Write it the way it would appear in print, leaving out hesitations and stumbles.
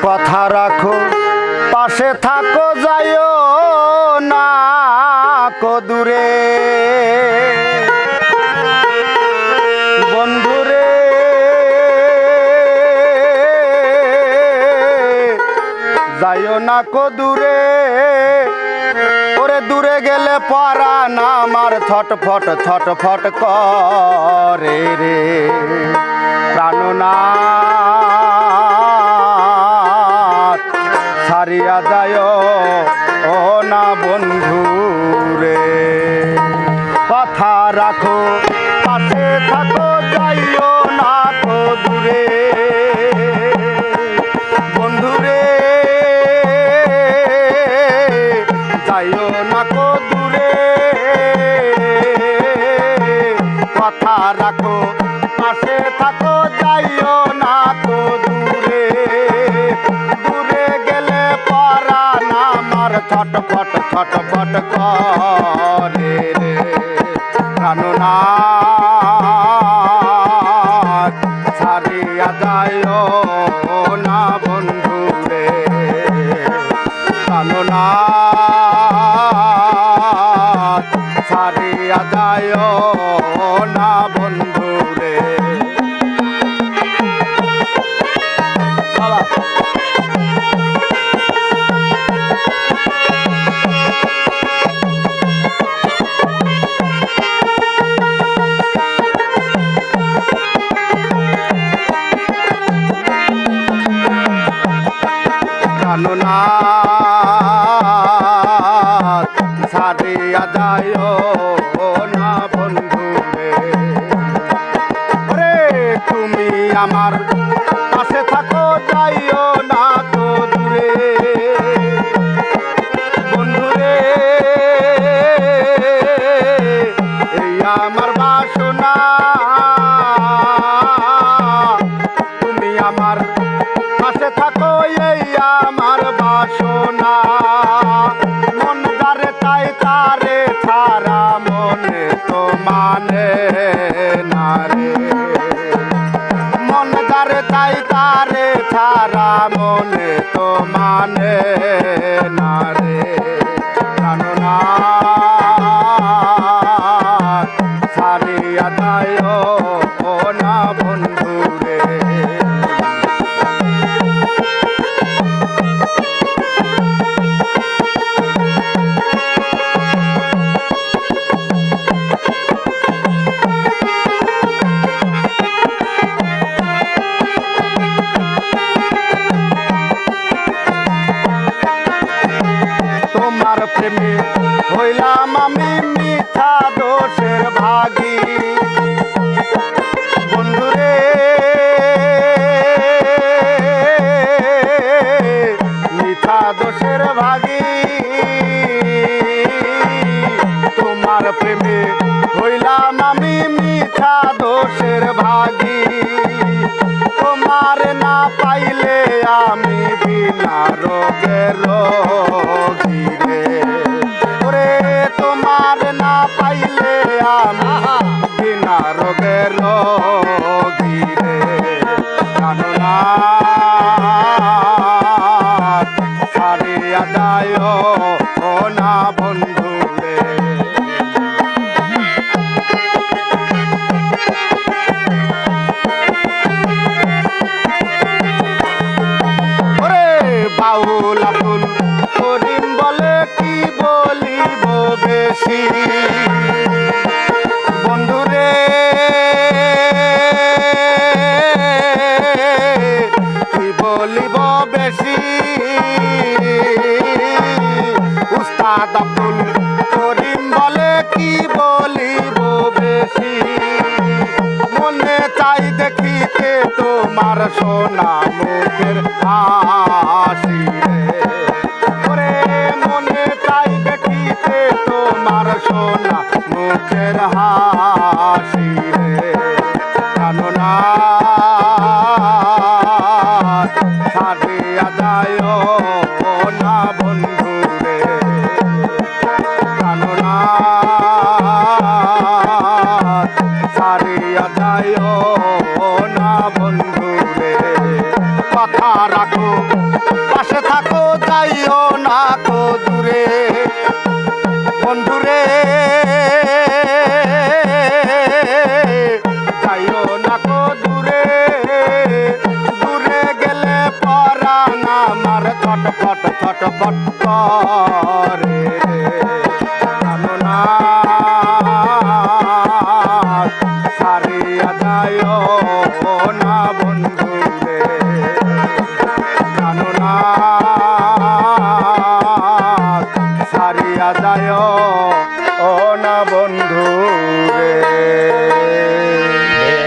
কথা রাখো পাশে থাকো যাইও না কো দূরে বন্ধুরে যাইও না কো দূরে ওরে দূরে গেলে পরাণ আমার ছটফট ছটফট করে রে প্রাণনাথ ছাড়িয়া যায় ও না বন্ধু রে কথা রাখো পাশে থাকো যাইও না কো দূরে বন্ধুরে যাইও না কো দূরে কথা রাখো পাশে থাকো যাইও না কো দূরে দূরে গেলে পরাণ আমার ছটফট ছটফট করে রে প্রাণনাথ ছাড়িয়া যাইও না বন্ধু রে প্রাণনাথ ছাড়িয়া যাইও না বন্ধু রে প্রাণনাথ ছাড়িয়া যাইও না বন্ধু রে তুমি আমার পাশে থাকো যাইও না তো দূরে বন্ধু রে এই আমার বাসনা তুমি আমার পাশে থাকো এই আমার বাসনা মন যারে তাই তারে ছাড়া মনে তো মানে না রে মন যারে তাই তারে ছাড়া মনে তো মানে না রে প্রাণনাথ ছাড়িয়া যাইও না বন্ধু রে তোমার প্রেমে হইলাম আমি মিথ্যা দোষের ভাগী বন্ধুরে মিথ্যা দোষের ভাগী তোমার প্রেমে হইলাম আমি মিথ্যা দোষের ভাগী তোমার না পাইলে আমি বিনা রোগের রোগী রে ওরে তোমার না পাইলে আমি বিনা রোগের রোগী রে প্রাণনাথ ছাড়িয়া যাইও না বন্ধু রে বাউল আবুল করিম বলে কি বলিব বেশি বন্ধুরে কি বলিব বেশি উস্তাদ আব্দুল করিম বলে কি বলিব বেশি মনে চাই দেখিতে তোমার সোনা মুখের হাসি রে মনে চাই দেখিতে তোমার সোনা মুখের হাসি রে প্রাণনাথ ছাড়িয়া যাইও না বন্ধু রে প্রাণনাথ ছাড়িয়া যাইও না বন্ধু রে কথা রাখো, পাশে থাকো যাইও না কো দূরে বন্ধুরে, যাইও না কো দূরে, দূরে গেলে পরাণ আমার ছটফট ছটফট